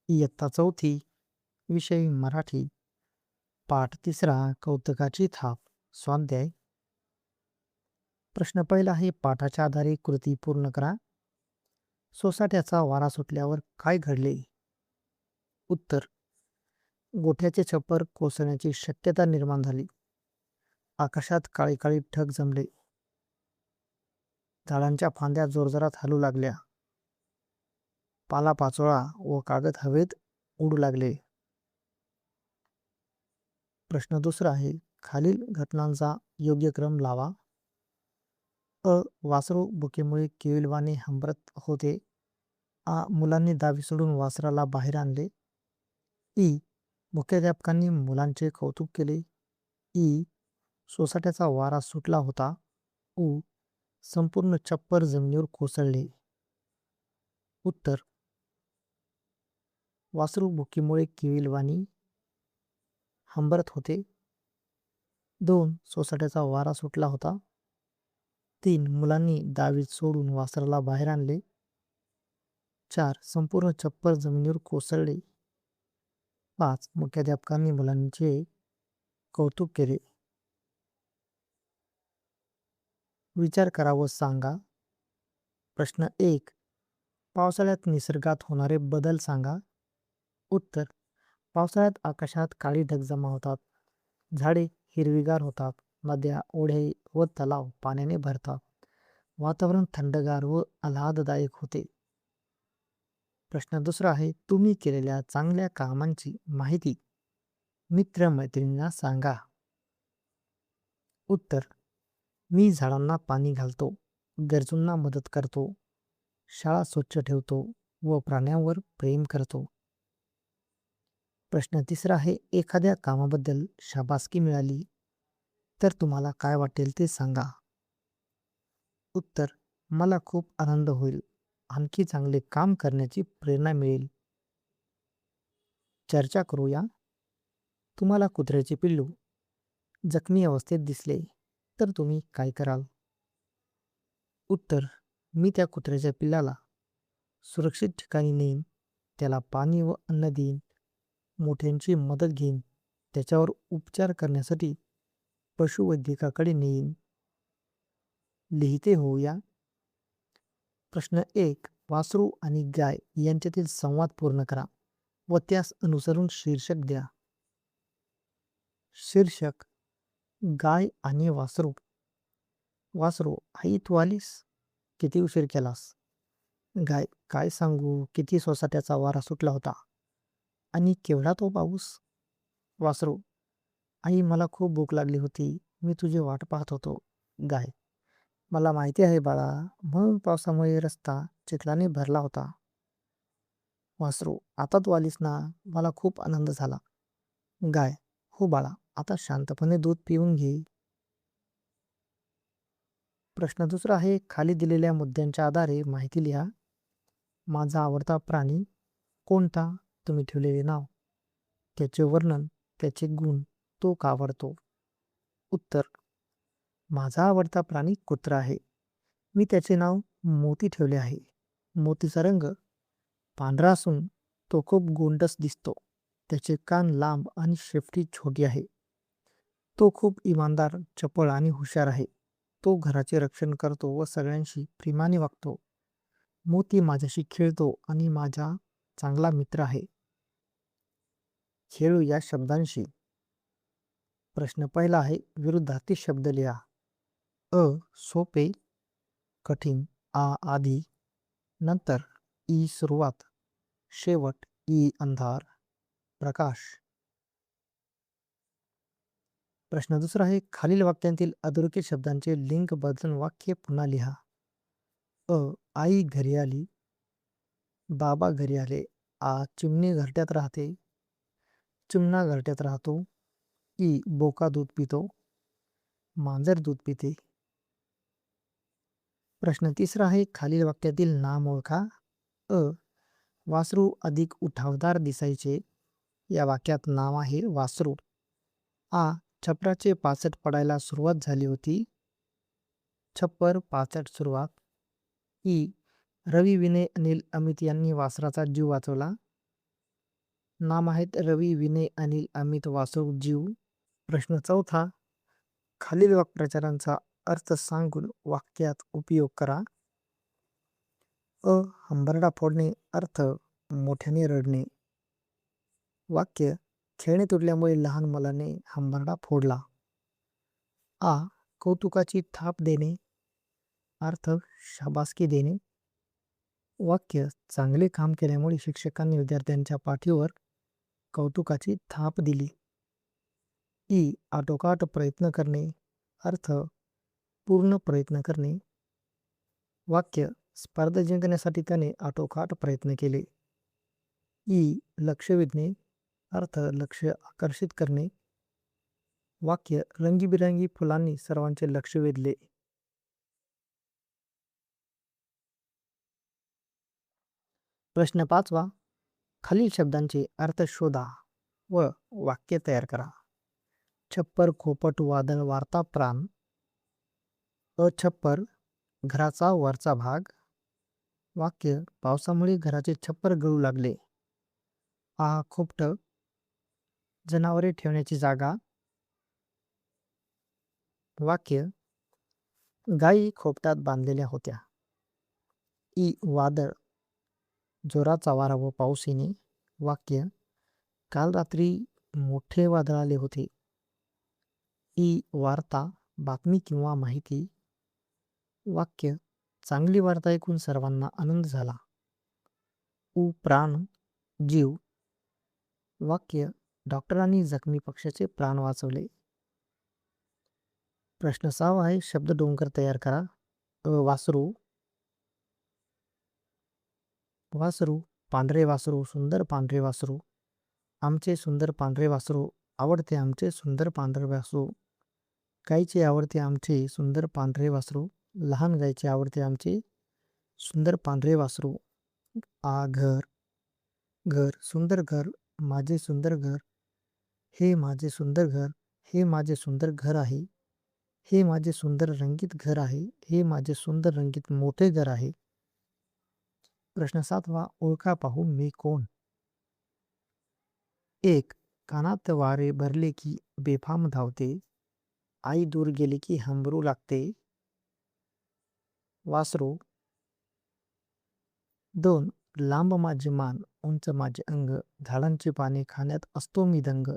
इयत्ता चौथी, विषय मराठी, पाठ तिसरा, कौतुकाची थाप, स्वाध्याय. प्रश्न पहिला आहे, पाठाच्या आधारे कृती पूर्ण करा. सोसाट्याचा वारा सुटल्यावर काय घडले? उत्तर, गोठ्याचे छप्पर कोसळण्याची शक्यता निर्माण झाली. आकाशात काळी काळी ढग जमले. झाडांच्या फांद्या जोरजोरात हलू लागल्या. पालापाचोळा व कागद हवेत उडू लागले. प्रश्न दुसरा आहे, खालील घटनांचा योग्य क्रम लावा. अ. वासरू भुकेमुळे केविलवाणे हंबरत होते. आ. मुलांनी दावी सोडून वासराला बाहेर आणले. ई. मुख्याध्यापकांनी मुलांचे कौतुक केले. ई. सोसाट्याचा वारा सुटला होता. उ. संपूर्ण छप्पर जमिनीवर कोसळले. उत्तर, वासरू भुकीमुळे केविलवाणी हंबरत होते. 2. सोसाट्याचा वारा सुटला होता. 3. मुलांनी दावी सोडून वासराला बाहेर आणले. 4. संपूर्ण छप्पर जमिनीवर कोसळले. 5. मुख्याध्यापकांनी मुलांचे कौतुक केले. विचार करा व सांगा. प्रश्न 1. पावसाळ्यात निसर्गात होणारे बदल सांगा. उत्तर, पावसाळ्यात आकाशात काळी ढग जमा होतात. झाडे हिरवीगार होतात. नद्या, ओढे व तलाव पाण्याने भरतात. वातावरण थंडगार व आल्हाददायक होते. प्रश्न दुसरा आहे, तुम्ही केलेल्या चांगल्या कामांची माहिती मित्रमैत्रिणींना सांगा. उत्तर, मी झाडांना पाणी घालतो, गरजूंना मदत करतो, शाळा स्वच्छ ठेवतो व प्राण्यांवर प्रेम करतो. प्रश्न तिसरा आहे, एखाद्या कामाबद्दल शाबासकी मिळाली तर तुम्हाला काय वाटेल ते सांगा. उत्तर, मला खूप आनंद होईल. आणखी चांगले काम करण्याची प्रेरणा मिळेल. चर्चा करूया. तुम्हाला कुत्र्याचे पिल्लू जखमी अवस्थेत दिसले तर तुम्ही काय कराल? उत्तर, मी त्या कुत्र्याच्या पिल्लाला सुरक्षित ठिकाणी नेईन. त्याला पाणी व अन्न देईन. मोठ्यांची मदत घेईन. त्याच्यावर उपचार करण्यासाठी पशुवैद्यकाकडे नेईन. लिहिते होऊया. प्रश्न 1. वासरू आणि गाय यांच्यातील संवाद पूर्ण करा व त्यास अनुसरून शीर्षक द्या. शीर्षक, गाय आणि वासरू. वासरू, आई तू आलीस? किती उशीर केलास? गाय, काय सांगू, किती सोसाट्याचा वारा सुटला होता आणि केवढा तो पाऊस. वासरू, आई मला खूप भूक लागली होती, मी तुझी वाट पाहत होतो. गाय, मला माहिती आहे बाळा, म्हणून पावसामुळे रस्ता चिखलाने भरला होता. वासरू, आता तू आलीस ना, मला खूप आनंद झाला. गाय, हो बाळा, आता शांतपणे दूध पिऊन घे. प्रश्न दुसरा आहे, खाली दिलेल्या मुद्द्यांच्या आधारे माहिती लिहा. माझा आवडता प्राणी कोणता? तुम्ही ठेवलेले नाव. त्याचे वर्णन, त्याचे गुण, तो का आवडतो? उत्तर, माझा आवडता प्राणी कुत्रा आहे. मी त्याचे नाव मोती ठेवले आहे. मोतीचा रंग पांढरा असून तो खूप गोंडस दिसतो. त्याचे कान लांब आणि शेपटी छोटी आहे. तो खूप इमानदार, चपळ आणि हुशार आहे. तो घराचे रक्षण करतो व सगळ्यांशी प्रेमाने वागतो. मोती माझ्याशी खेळतो आणि माझा चांगला मित्र आहे. खेळू या शब्दांशी. प्रश्न पहिला आहे, विरुद्धार्थी शब्द लिहा. अ. सोपे, कठीण. आ. आधी, नंतर. ई. सुरुवात, शेवट. ई. अंधार, प्रकाश. प्रश्न दुसरा आहे, खालील वाक्यांतील अधोरेखित शब्दांचे लिंग बदलून वाक्य पुन्हा लिहा. अ. आई घरी आली. बाबा घरी आले. आ. चिमणी घरट्यात राहते. चिमणा घरट्यात राहतो. ई. बोका दूध पितो. मांजर दूध पिते. प्रश्न तिसरा आहे, खालील वाक्यातील नाम ओळखा. अ. वासरू अधिक उठावदार दिसायचे. या वाक्यात नाव आहे वासरू. आ. छपराचे पाचट पडायला सुरुवात झाली होती. छप्पर पाचट सुरुवात. ई. रवी, विनय, अनिल, अमित यांनी वासराचा जीव वाचवला. नाम आहेत रवी, विनय, अनिल, अमित, वासू, जीव. प्रश्न चौथा, खालील वाक्प्रचारांचा अर्थ सांगून वाक्यात उपयोग करा. अ. हंबरडा फोडणे. अर्थ मोठ्याने रडणे. वाक्य, खेळणे तुटल्यामुळे लहान मुलाने हंबरडा फोडला. आ. कौतुकाची थाप देणे. अर्थ शाबासकी देणे. वाक्य, चांगले काम केल्यामुळे शिक्षकांनी विद्यार्थ्यांच्या पाठीवर कौतुकाची थाप दिली. ई. आटोकाट प्रयत्न करणे. अर्थ पूर्ण प्रयत्न करणे. वाक्य, स्पर्धा जिंकण्यासाठी त्याने आटोकाट प्रयत्न केले. ई. लक्ष वेधणे. अर्थ लक्ष आकर्षित करणे. वाक्य, रंगीबिरंगी फुलांनी सर्वांचे लक्ष वेधले. प्रश्न 5वा, खालील शब्दांचे अर्थ शोधा व वाक्य तयार करा. छप्पर, खोपट, वादळ, वार्ता, प्राण. अछप्पर, घराचा वरचा भाग. वाक्य, पावसामुळे घराचे छप्पर गळू लागले. आ. खोपट, जनावरे ठेवण्याची जागा. वाक्य, गायी खोपटात बांधलेल्या होत्या. ई. वादळ, जोराचा वारा व पाऊस येणे. वाक्य, काल रात्री मोठे वादळ आले होते. ई. वार्ता, बातमी किंवा माहिती. वाक्य, चांगली वार्ता ऐकून सर्वांना आनंद झाला. उ. प्राण, जीव. वाक्य, डॉक्टरांनी जखमी पक्ष्याचे प्राण वाचवले. प्रश्न 6वा आहे, शब्द डोंगर तयार करा. अ. वासरू. वासरू, पांढरे वासरू, सुंदर पांढरे वासरू. आमचे सुंदर पांढरे वासरू, आवडते आमचे सुंदर पांढरे वासरू. गायीचे आवडते आमचे सुंदर पांढरे वासरू. लहान गायीचे आवडते आमचे सुंदर पांढरे वासरू. आ. घर. घर, सुंदर घर, माझे सुंदर घर. हे माझे सुंदर घर. हे माझे सुंदर घर आहे. हे माझे सुंदर रंगीत घर आहे. हे माझे सुंदर रंगीत मोठे घर आहे. प्रश्न 7वा, ओळखा पाहू मी कोण. 1. कानात वारे भरले की बेफाम धावते. आई दूर गेली की हंबरू लागते. वासरू. 2. लांब माझे मान, उंच माझे अंग, झाडांची पाने खाण्यात असतो मी दंग.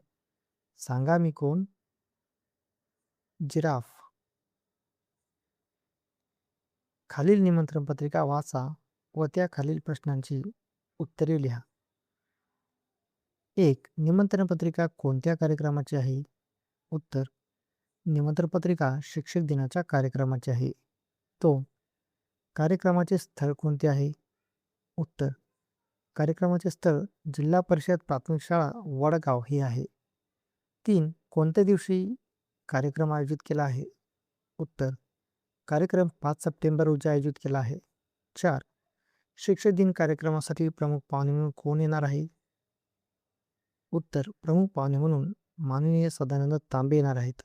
सांगा मी कोण. जिराफ. खालील निमंत्रण पत्रिका वाचा व त्या खालील प्रश्नांची उत्तरे लिहा. 1. निमंत्रण पत्रिका कोणत्या कार्यक्रमाची आहे. उत्तर, निमंत्रण पत्रिका शिक्षक दिनाच्या कार्यक्रमाची आहे. 2. कार्यक्रमाचे स्थळ कोणते आहे. उत्तर, कार्यक्रमाचे स्थळ जिल्हा परिषद प्राथमिक शाळा वडगाव हे आहे. 3. कोणत्या दिवशी कार्यक्रम आयोजित केला आहे. उत्तर, कार्यक्रम 5 सप्टेंबर रोजी आयोजित केला आहे. 4. शिक्षक दिन कार्यक्रमासाठी प्रमुख पाहुणे म्हणून कोण येणार आहे. उत्तर, प्रमुख पाहुणे म्हणून माननीय सदानंद तांबे येणार आहेत.